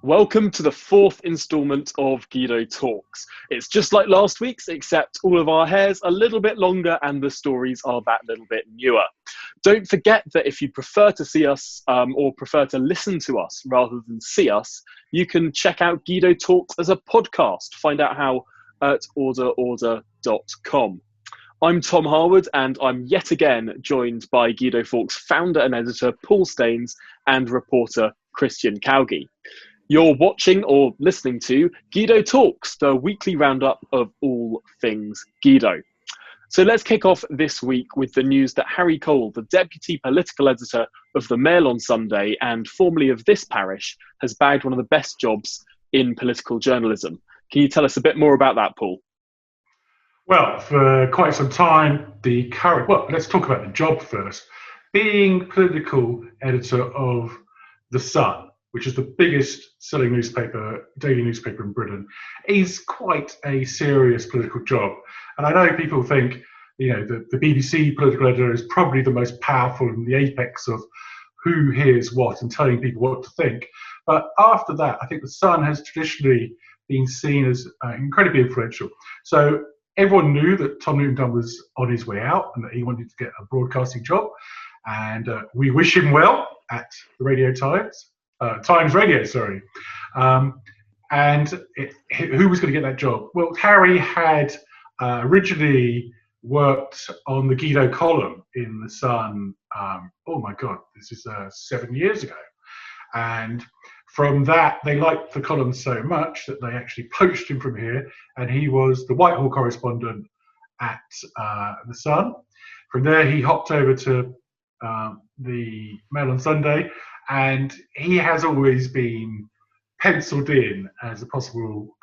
Welcome to the fourth instalment of Guido Talks. It's just like last week's, except all of our hair's a little bit longer and the stories are that little bit newer. Don't forget that if you prefer to see us or prefer to listen to us rather than see us, you can check out Guido Talks as a podcast. Find out how at orderorder.com. I'm Tom Harwood, and I'm yet again joined by Guido Fawkes founder and editor Paul Staines and reporter Christian Cowgie. You're watching or listening to Guido Talks, the weekly roundup of all things Guido. So let's kick off this week with the news that Harry Cole, the deputy political editor of the Mail on Sunday and formerly of this parish, has bagged one of the best jobs in political journalism. Can you tell us a bit more about that, Paul? Well, for quite some time, let's talk about the job first. Being political editor of The Sun, which is the biggest selling daily newspaper in Britain, is quite a serious political job. And I know people think, the BBC political editor is probably the most powerful and the apex of who hears what and telling people what to think. But after that, I think The Sun has traditionally been seen as incredibly influential. So everyone knew that Tom Newton was on his way out and that he wanted to get a broadcasting job. And we wish him well at the Radio Times. Times Radio, sorry. Who was going to get that job? Well, Harry had originally worked on the Guido column in The Sun. This is 7 years ago. And from that, they liked the column so much that they actually poached him from here, and he was the Whitehall correspondent at The Sun. From there, he hopped over to the Mail on Sunday, and he has always been penciled in as a possible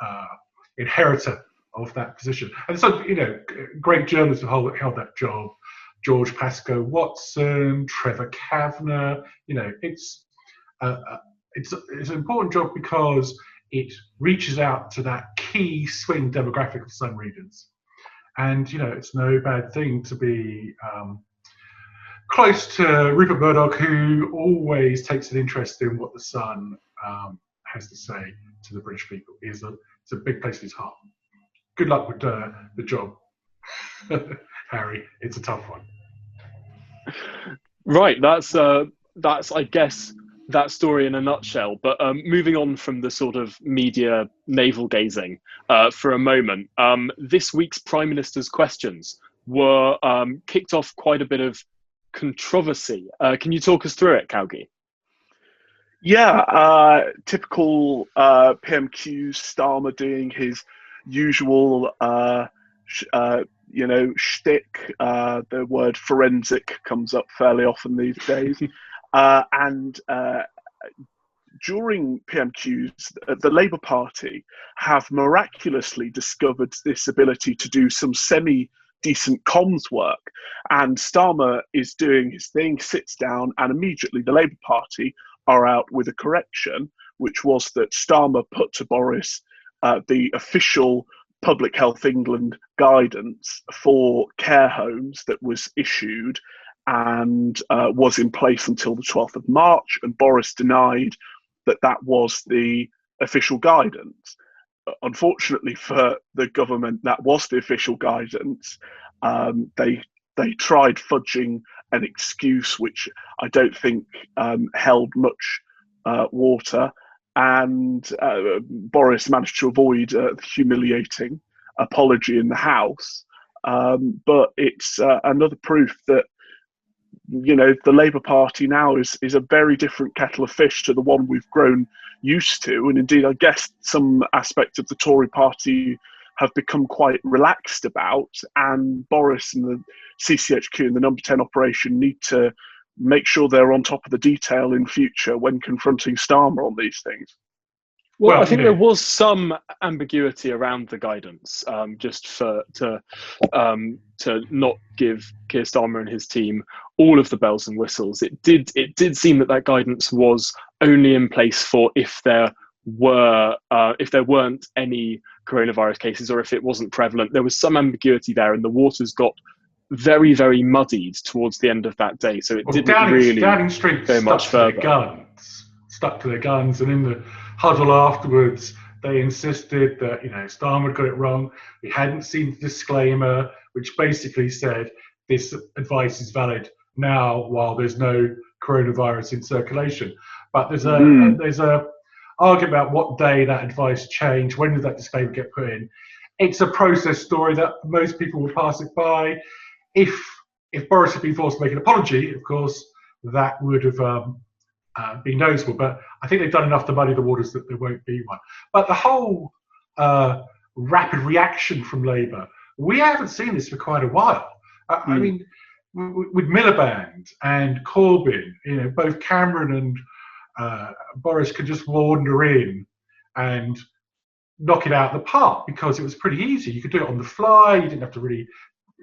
inheritor of that position. And so, great journalists have held that job. George Pascoe Watson, Trevor Kavanagh. It's an important job because it reaches out to that key swing demographic of Sun readers. And, it's no bad thing to be close to Rupert Murdoch, who always takes an interest in what the Sun has to say to the British people. It's a big place in his heart. Good luck with the job, Harry. It's a tough one. Right, that's I guess that story in a nutshell. But moving on from the sort of media navel-gazing for a moment, this week's Prime Minister's questions were kicked off quite a bit of controversy. Can you talk us through it, Cowgie? Yeah, typical PMQs, Starmer doing his usual, shtick. The word forensic comes up fairly often these days. And during PMQs, the Labour Party have miraculously discovered this ability to do some semi-decent comms work. And Starmer is doing his thing, sits down, and immediately the Labour Party are out with a correction, which was that Starmer put to Boris the official Public Health England guidance for care homes that was issued and was in place until the 12th of March, and Boris denied that was the official guidance. Unfortunately for the government, that was the official guidance. They tried fudging an excuse which I don't think held much water, and Boris managed to avoid the humiliating apology in the House. But it's another proof that the Labour Party now is a very different kettle of fish to the one we've grown used to. And indeed, I guess some aspects of the Tory party have become quite relaxed about, and Boris and the CCHQ and the Number 10 operation need to make sure they're on top of the detail in future when confronting Starmer on these things. Well, I think there was some ambiguity around the guidance, just to not give Keir Starmer and his team all of the bells and whistles. It did seem that guidance was only in place for if there weren't any coronavirus cases, or if it wasn't prevalent. There was some ambiguity there, and the waters got very, very muddied towards the end of that day. So it didn't really Downing Street go much further. stuck to their guns, and in the huddle afterwards, they insisted that Starmer had got it wrong. We hadn't seen the disclaimer, which basically said this advice is valid now while there's no coronavirus in circulation. But there's a argument about what day that advice changed. When did that disclaimer get put in? It's a process story that most people will pass it by. If Boris had been forced to make an apology, of course, that would have been noticeable. But I think they've done enough to muddy the waters that there won't be one. But the whole rapid reaction from Labour, we haven't seen this for quite a while. I mean, with Miliband and Corbyn, both Cameron and Boris could just wander in and knock it out of the park because it was pretty easy. You could do it on the fly. You didn't have to really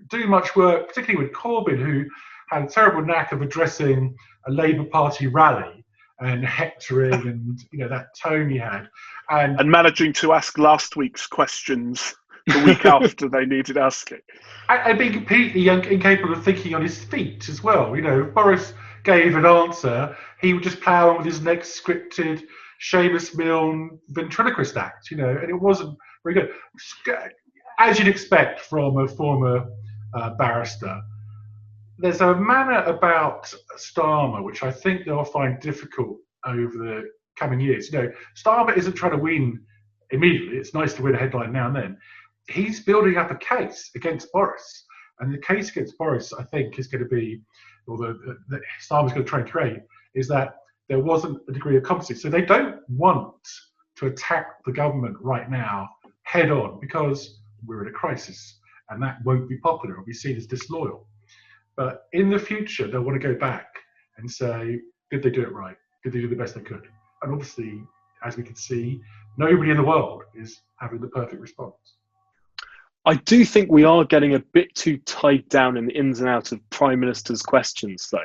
do much work, particularly with Corbyn, who had a terrible knack of addressing a Labour Party rally and hectoring and that tone he had. And managing to ask last week's questions the week after they needed asking. And being completely incapable of thinking on his feet as well. If Boris gave an answer, he would just plough on with his next scripted Seamus Milne ventriloquist act, and it wasn't very good. As you'd expect from a former barrister, there's a manner about Starmer which I think they'll find difficult over the coming years. Starmer isn't trying to win immediately. It's nice to win a headline now and then. He's building up a case against Boris, and the case against Boris, I think, is going to be, or the Starmer's going to try and create, is that there wasn't a degree of competency. So they don't want to attack the government right now head on because we're in a crisis, and that won't be popular. It'll be seen as disloyal. But in the future, they'll want to go back and say, did they do it right? Did they do the best they could? And obviously, as we can see, nobody in the world is having the perfect response. I do think we are getting a bit too tied down in the ins and outs of Prime Minister's questions, though.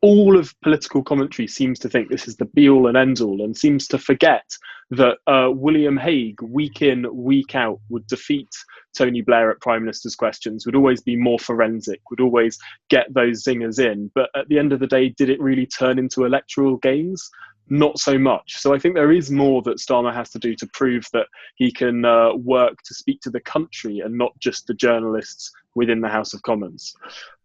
All of political commentary seems to think this is the be-all and end-all, and seems to forget that William Hague, week in, week out, would defeat Tony Blair at Prime Minister's questions, would always be more forensic, would always get those zingers in. But at the end of the day, did it really turn into electoral gains? Not so much. So I think there is more that Starmer has to do to prove that he can work to speak to the country and not just the journalists within the House of Commons.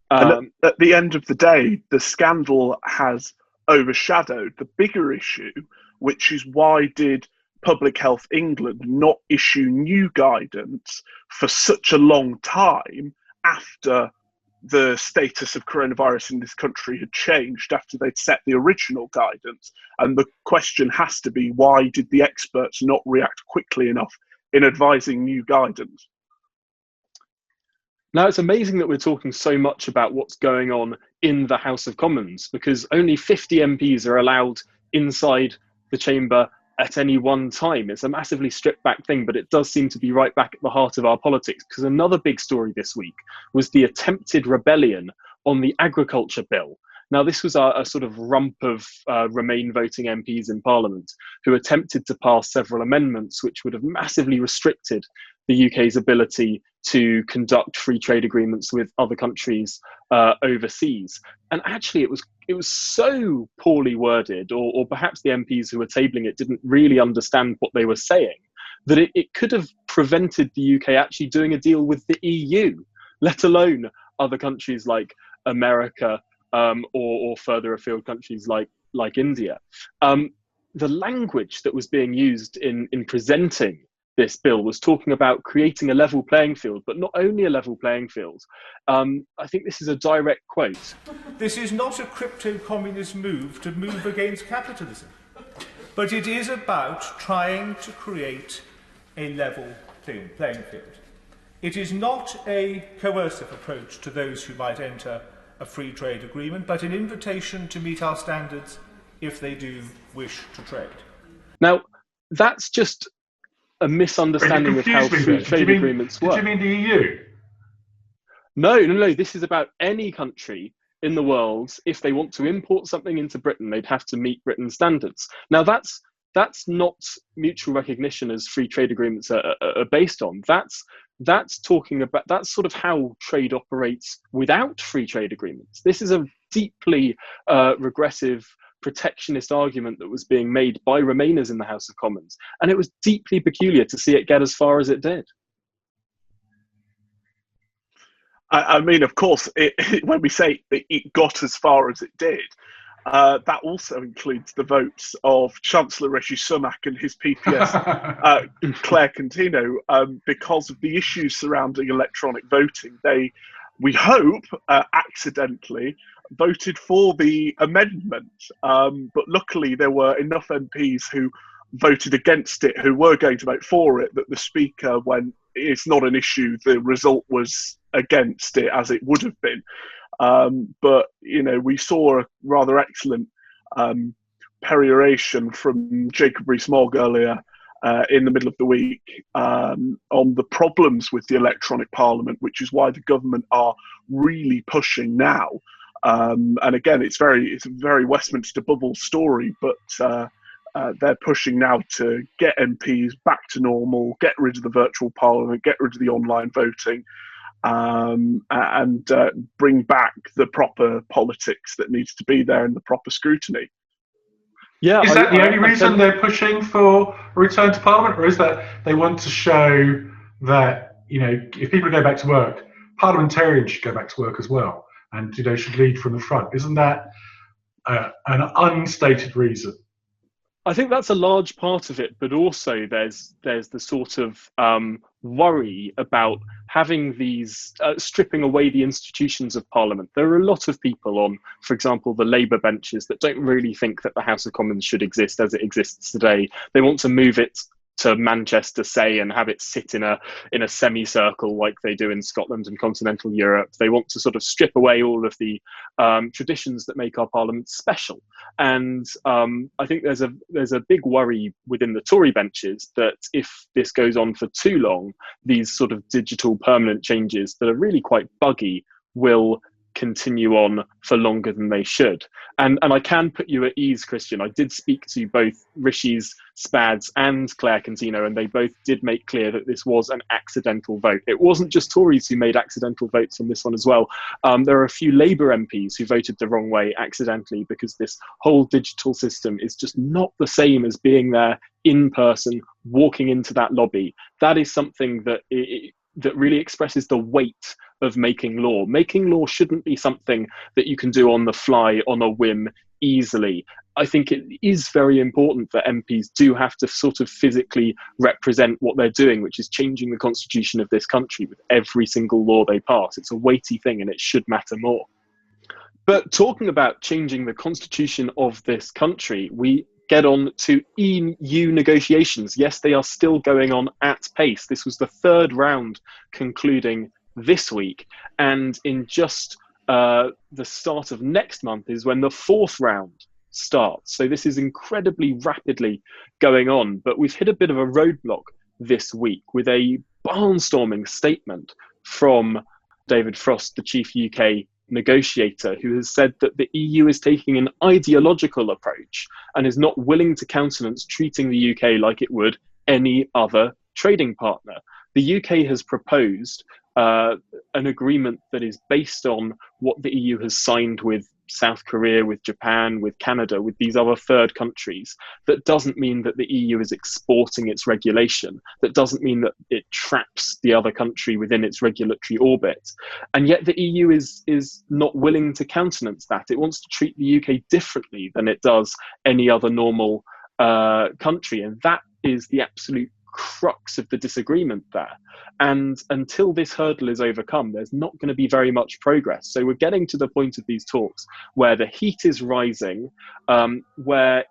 And at the end of the day, the scandal has overshadowed the bigger issue, which is why did Public Health England not issue new guidance for such a long time after the status of coronavirus in this country had changed, after they'd set the original guidance? And the question has to be, why did the experts not react quickly enough in advising new guidance? Now, it's amazing that we're talking so much about what's going on in the House of Commons, because only 50 MPs are allowed inside the chamber at any one time. It's a massively stripped back thing, but it does seem to be right back at the heart of our politics, because another big story this week was the attempted rebellion on the agriculture bill. Now, this was a sort of rump of Remain voting MPs in Parliament who attempted to pass several amendments which would have massively restricted the UK's ability to conduct free trade agreements with other countries overseas. And actually, it was so poorly worded, or perhaps the MPs who were tabling it didn't really understand what they were saying, that it could have prevented the UK actually doing a deal with the EU, let alone other countries like America, or further afield countries like India. The language that was being used in presenting this bill was talking about creating a level playing field, but not only a level playing field. I think this is a direct quote. This is not a crypto-communist move to move against capitalism, but it is about trying to create a level playing field. It is not a coercive approach to those who might enter a free trade agreement, but an invitation to meet our standards if they do wish to trade. Now, that's just a misunderstanding of how free trade agreements work. Did you mean the EU? No. This is about any country in the world. If they want to import something into Britain, they'd have to meet Britain's standards. Now, that's not mutual recognition as free trade agreements are based on. That's talking about, that's sort of how trade operates without free trade agreements. This is a deeply regressive protectionist argument that was being made by Remainers in the House of Commons. And it was deeply peculiar to see it get as far as it did. I mean, of course, when we say it got as far as it did, that also includes the votes of Chancellor Rishi Sunak and his PPS, Claire Contino, because of the issues surrounding electronic voting. They, we hope, accidentally voted for the amendment, but luckily there were enough MPs who voted against it, who were going to vote for it, that the Speaker, when it's not an issue, the result was against it, as it would have been. But, you know, we saw a rather excellent peroration from Jacob Rees-Mogg earlier in the middle of the week on the problems with the electronic parliament, which is why the government are really pushing now. And again, it's a very Westminster bubble story, but they're pushing now to get MPs back to normal, get rid of the virtual parliament, get rid of the online voting, and bring back the proper politics that needs to be there and the proper scrutiny. Yeah, is that the only reason they're pushing for a return to Parliament, or is that they want to show that, you know, if people go back to work, parliamentarians should go back to work as well, and, you know, should lead from the front? Isn't that an unstated reason? I think that's a large part of it, but also there's the sort of worry about having these stripping away the institutions of Parliament. There are a lot of people on, for example, the Labour benches that don't really think that the House of Commons should exist as it exists today. They want to move it to Manchester, say, and have it sit in a semicircle like they do in Scotland and continental Europe. They want to sort of strip away all of the traditions that make our parliament special. And I think there's a big worry within the Tory benches that if this goes on for too long, these sort of digital permanent changes that are really quite buggy will continue on for longer than they should. And I can put you at ease, Christian. I did speak to both Rishi's Spads and Claire Contino, and they both did make clear that this was an accidental vote. It wasn't just Tories who made accidental votes on this one as well. There are a few Labour MPs who voted the wrong way accidentally, because this whole digital system is just not the same as being there in person, walking into that lobby. That is something that that really expresses the weight of making law. Making law shouldn't be something that you can do on the fly, on a whim, easily. I think it is very important that MPs do have to sort of physically represent what they're doing, which is changing the constitution of this country with every single law they pass. It's a weighty thing and it should matter more. But talking about changing the constitution of this country, we get on to EU negotiations. Yes, they are still going on at pace. This was the third round concluding this week, and in just the start of next month is when the fourth round starts. So this is incredibly rapidly going on, but we've hit a bit of a roadblock this week with a barnstorming statement from David Frost, the chief UK negotiator, who has said that the EU is taking an ideological approach and is not willing to countenance treating the UK like it would any other trading partner. The UK has proposed an agreement that is based on what the EU has signed with South Korea, with Japan, with Canada, with these other third countries. That doesn't mean that the EU is exporting its regulation. That doesn't mean that it traps the other country within its regulatory orbit. And yet the EU is not willing to countenance that. It wants to treat the UK differently than it does any other normal country. And that is the absolute crux of the disagreement there. And until this hurdle is overcome, there's not going to be very much progress. So we're getting to the point of these talks where the heat is rising, where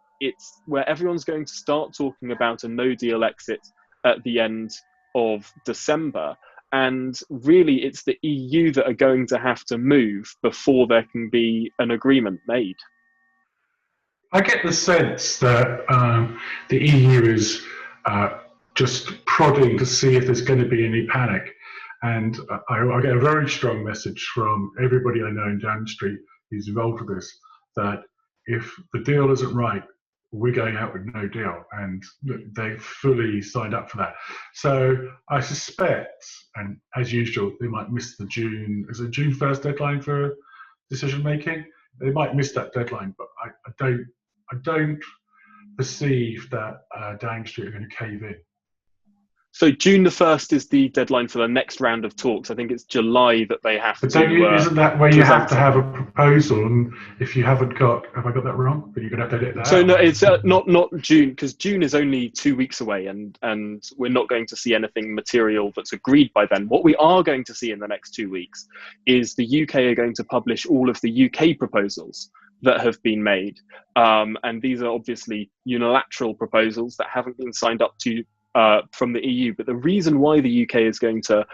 everyone's going to start talking about a no-deal exit at the end of December. And really, it's the EU that are going to have to move before there can be an agreement made. I get the sense that the EU is just prodding to see if there's going to be any panic. And I get a very strong message from everybody I know in Downing Street who's involved with this, that if the deal isn't right, we're going out with no deal. And they fully signed up for that. So I suspect, and as usual, they might miss the June 1st deadline for decision making. They might miss that deadline, but I don't I don't perceive that Downing Street are going to cave in. So June the 1st is the deadline for the next round of talks. I think it's July that they have But to. Isn't that where you have present to have a something. proposal? And if you haven't got, have I got that wrong? But you're going to have to edit that So out. no, it's not June, because June is only 2 weeks away, and we're not going to see anything material that's agreed by then. What we are going to see in the next 2 weeks is the UK are going to publish all of the UK proposals that have been made, and these are obviously unilateral proposals that haven't been signed up to from the EU. But the reason why the UK is going to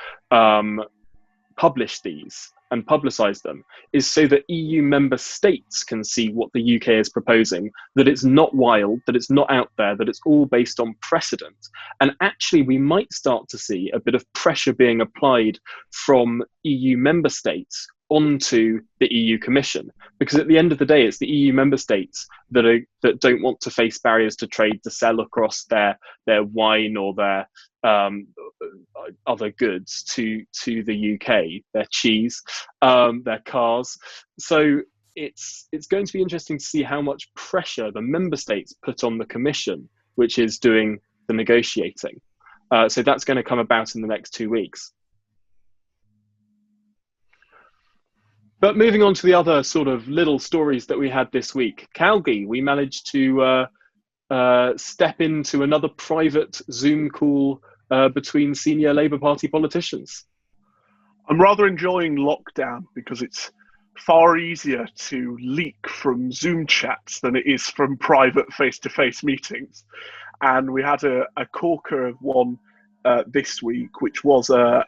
publish these and publicise them is so that EU member states can see what the UK is proposing, that it's not wild, that it's not out there, that it's all based on precedent. And actually, we might start to see a bit of pressure being applied from EU member states onto the EU Commission, because at the end of the day, it's the EU member states that don't want to face barriers to trade to sell across their wine or their other goods to the UK, their cheese, their cars. So it's going to be interesting to see how much pressure the member states put on the Commission, which is doing the negotiating. So that's going to come about in the next 2 weeks. But moving on to the other sort of little stories that we had this week. Calgi, we managed to step into another private Zoom call between senior Labour Party politicians. I'm rather enjoying lockdown because it's far easier to leak from Zoom chats than it is from private face-to-face meetings. And we had a corker of one this week, which was a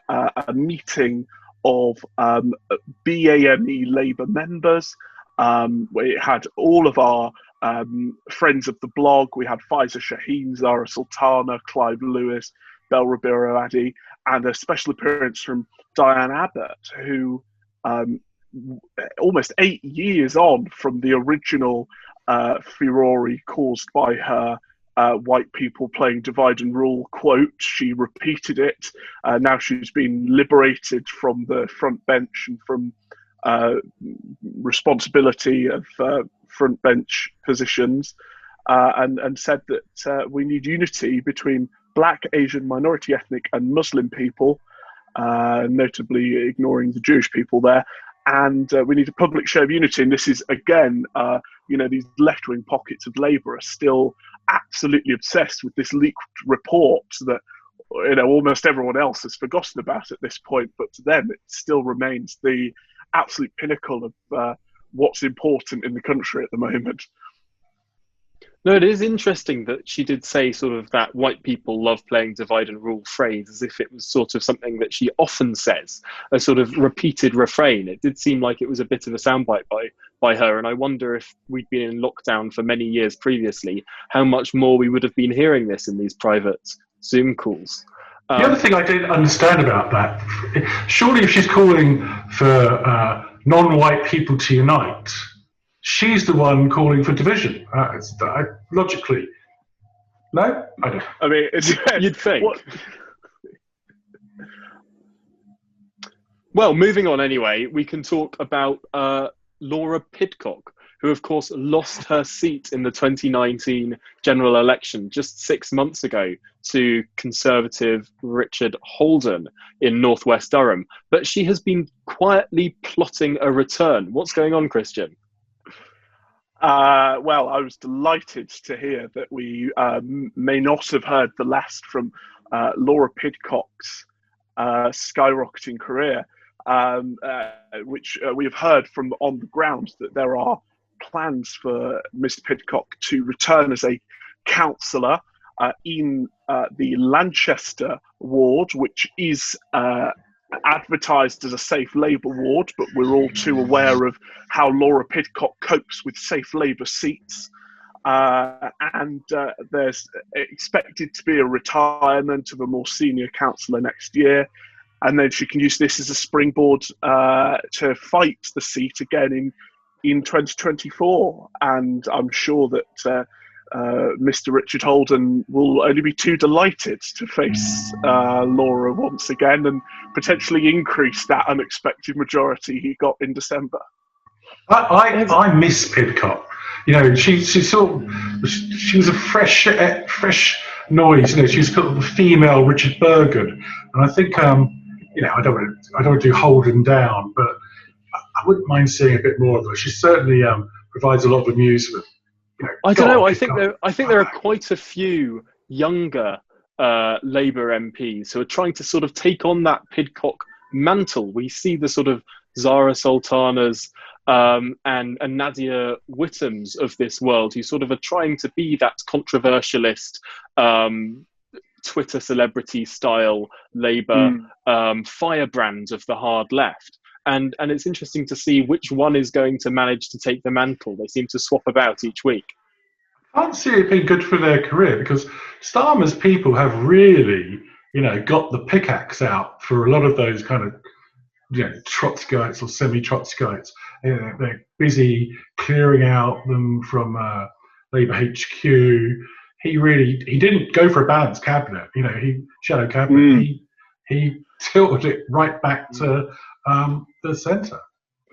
meeting of BAME Labour members. We had all of our friends of the blog. We had Faiza Shaheen, Zara Sultana, Clive Lewis, Bel Rabiro Adi, and a special appearance from Diane Abbott, who almost 8 years on from the original furore caused by her white people playing divide and rule quote, she repeated it. Now she's been liberated from the front bench and from responsibility of front bench positions, and said that we need unity between Black, Asian, minority ethnic and Muslim people, notably ignoring the Jewish people there. And we need a public show of unity. And this is, again, these left-wing pockets of Labour are still absolutely obsessed with this leaked report that, almost everyone else has forgotten about at this point. But to them, it still remains the absolute pinnacle of what's important in the country at the moment. No, it is interesting that she did say sort of that white people love playing divide and rule phrase, as if it was sort of something that she often says, a sort of repeated refrain. It did seem like it was a bit of a soundbite by her, and I wonder if we'd been in lockdown for many years previously, how much more we would have been hearing this in these private Zoom calls. The other thing I didn't understand about that, surely if she's calling for non-white people to unite, she's the one calling for division. Logically. No? I don't. I mean, you'd think. Well, moving on anyway, we can talk about Laura Pidcock, who of course lost her seat in the 2019 general election just 6 months ago to Conservative Richard Holden in northwest Durham. But she has been quietly plotting a return. What's going on, Christian? Well, I was delighted to hear that we may not have heard the last from Laura Pidcock's skyrocketing career, which we have heard from on the ground that there are plans for Miss Pidcock to return as a councillor in the Lanchester ward, which is advertised as a safe Labour ward, but we're all too aware of how Laura Pidcock copes with safe Labour seats. And there's expected to be a retirement of a more senior councillor next year. And then she can use this as a springboard to fight the seat again in 2024. And I'm sure that Mr. Richard Holden will only be too delighted to face Laura once again and potentially increase that unexpected majority he got in December. I miss Pidcock. You know, she was a fresh noise. You know, she was sort of the female Richard Bergen, and I think you know, I don't want to do Holden down, but I wouldn't mind seeing a bit more of her. She certainly provides a lot of amusement. You know, I don't God, know. Pidcock. I think there are quite a few younger Labour MPs who are trying to sort of take on that Pidcock mantle. We see the sort of Zara Sultanas and Nadia Whittams of this world, who sort of are trying to be that controversialist Twitter celebrity style Labour firebrand of the hard left. And it's interesting to see which one is going to manage to take the mantle. They seem to swap about each week. I can't see it being good for their career because Starmer's people have really, you know, got the pickaxe out for a lot of those kind of, you know, Trotskyites or semi-Trotskyites. You know, they're busy clearing out them from Labour HQ. He didn't go for a balanced cabinet. You know, he shadow cabinet. He tilted it right back to the centre.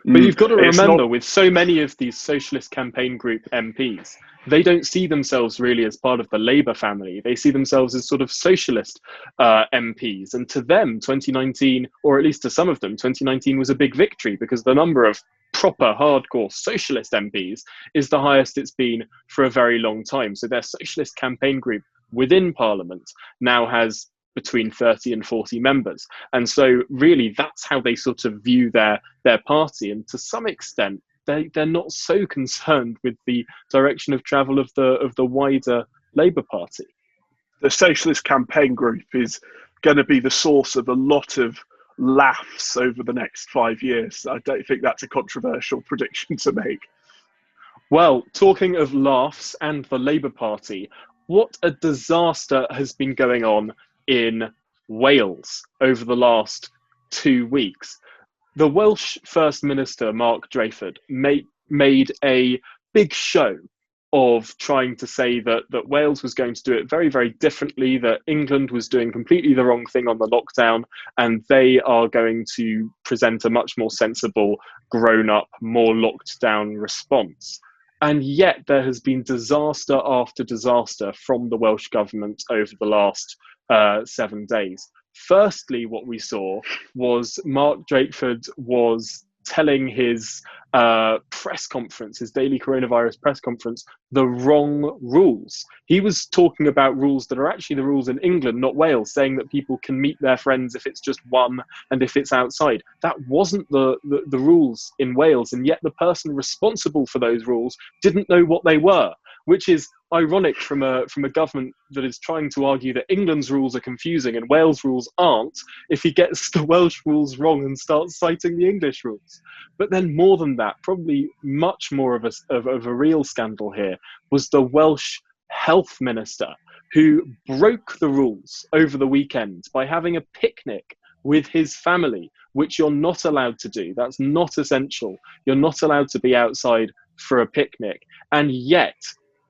But you've got to It's remember, not. with so many of these socialist campaign group MPs, they don't see themselves really as part of the Labour family. They see themselves as sort of socialist MPs. And to them, 2019, or at least to some of them, 2019 was a big victory because the number of proper hardcore socialist MPs is the highest it's been for a very long time. So their socialist campaign group within Parliament now has between 30 and 40 members. And so really that's how they sort of view their party. And to some extent, they're not so concerned with the direction of travel of the wider Labour Party. The Socialist Campaign Group is going to be the source of a lot of laughs over the next 5 years. I don't think that's a controversial prediction to make. Well, talking of laughs and the Labour Party, what a disaster has been going on in Wales over the last 2 weeks. The Welsh First Minister, Mark Drakeford, made a big show of trying to say that Wales was going to do it very, very differently, that England was doing completely the wrong thing on the lockdown, and they are going to present a much more sensible, grown-up, more locked-down response. And yet there has been disaster after disaster from the Welsh government over the last 7 days. Firstly, what we saw was Mark Drakeford was telling his press conference, his daily coronavirus press conference, the wrong rules. He was talking about rules that are actually the rules in England, not Wales, saying that people can meet their friends if it's just one and if it's outside. That wasn't the rules in Wales, and yet the person responsible for those rules didn't know what they were, which is ironic from a government that is trying to argue that England's rules are confusing and Wales rules aren't, if he gets the Welsh rules wrong and starts citing the English rules. But then more than that, probably much more of a real scandal here, was the Welsh health minister who broke the rules over the weekend by having a picnic with his family, which you're not allowed to do. That's not essential. You're not allowed to be outside for a picnic. And yet,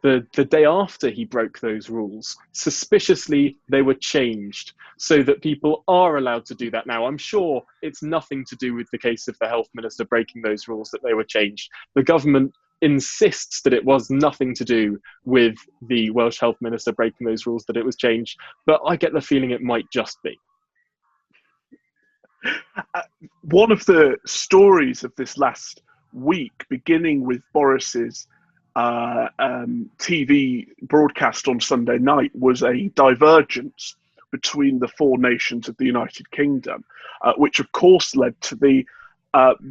the day after he broke those rules, suspiciously, they were changed so that people are allowed to do that now. I'm sure it's nothing to do with the case of the health minister breaking those rules that they were changed. The government insists that it was nothing to do with the Welsh health minister breaking those rules, that it was changed. But I get the feeling it might just be. One of the stories of this last week, beginning with Boris's TV broadcast on Sunday night, was a divergence between the four nations of the United Kingdom, which of course led to the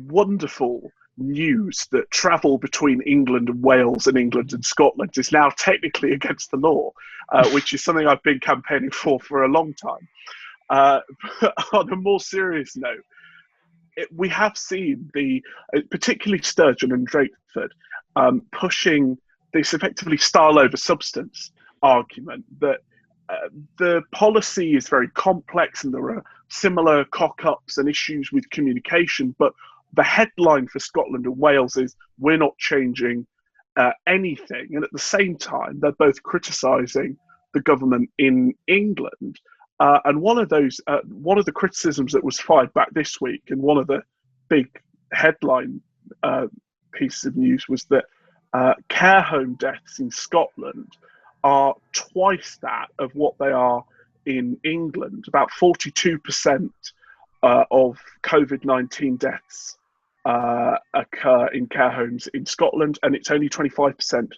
wonderful news that travel between England and Wales and England and Scotland is now technically against the law, which is something I've been campaigning for a long time. On a more serious note, we have seen particularly Sturgeon and Drakeford, pushing this effectively style over substance argument that the policy is very complex and there are similar cock-ups and issues with communication, but the headline for Scotland and Wales is we're not changing anything. And at the same time, they're both criticising the government in England. And one of the criticisms that was fired back this week, and one of the big headline pieces of news was that care home deaths in Scotland are twice that of what they are in England. About 42% of COVID-19 deaths occur in care homes in Scotland, and it's only 25%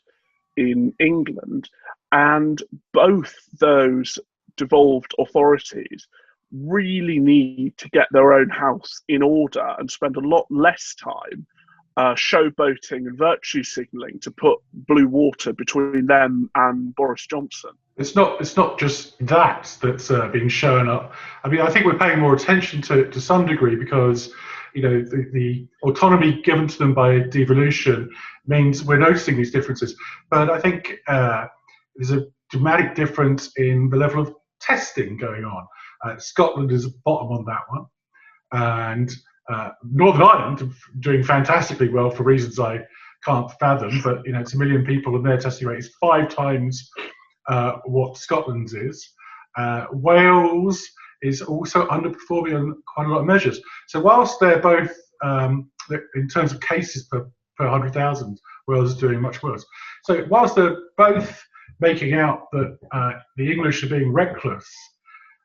in England. And both those devolved authorities really need to get their own house in order and spend a lot less time showboating and virtue signalling to put blue water between them and Boris Johnson. It's not just that's being shown up. I mean, I think we're paying more attention to some degree because, you know, the autonomy given to them by devolution means we're noticing these differences. But I think there's a dramatic difference in the level of testing going on. Scotland is bottom on that one, and Northern Ireland doing fantastically well for reasons I can't fathom. But you know, it's 1 million people, and their testing rate is 5 times what Scotland's is. Wales is also underperforming on quite a lot of measures. So whilst they're both, in terms of cases per 100,000, Wales is doing much worse. So whilst they're both making out that the English are being reckless,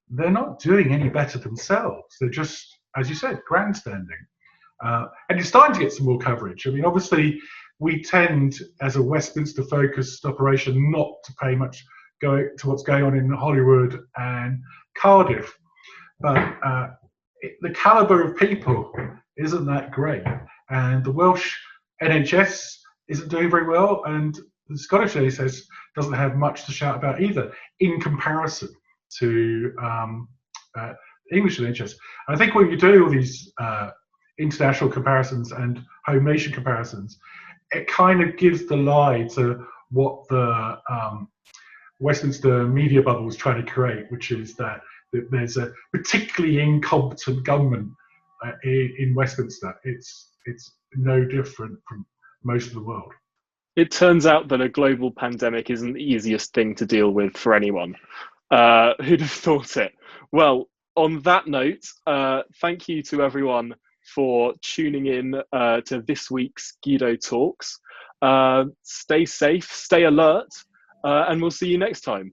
they're not doing any better themselves. They're just, as you said, grandstanding. And it's starting to get some more coverage. I mean, obviously, we tend, as a Westminster-focused operation, not to pay much to what's going on in Hollywood and Cardiff. But the calibre of people isn't that great. And the Welsh NHS isn't doing very well, and the Scottish NHS doesn't have much to shout about either, in comparison to English NHS. And I think when you do all these international comparisons and home nation comparisons, it kind of gives the lie to what the Westminster media bubble is trying to create, which is that there's a particularly incompetent government in Westminster. It's no different from most of the world. It turns out that a global pandemic isn't the easiest thing to deal with for anyone. Who'd have thought it? Well, on that note, thank you to everyone for tuning in to this week's Guido Talks. Stay safe, stay alert, and we'll see you next time.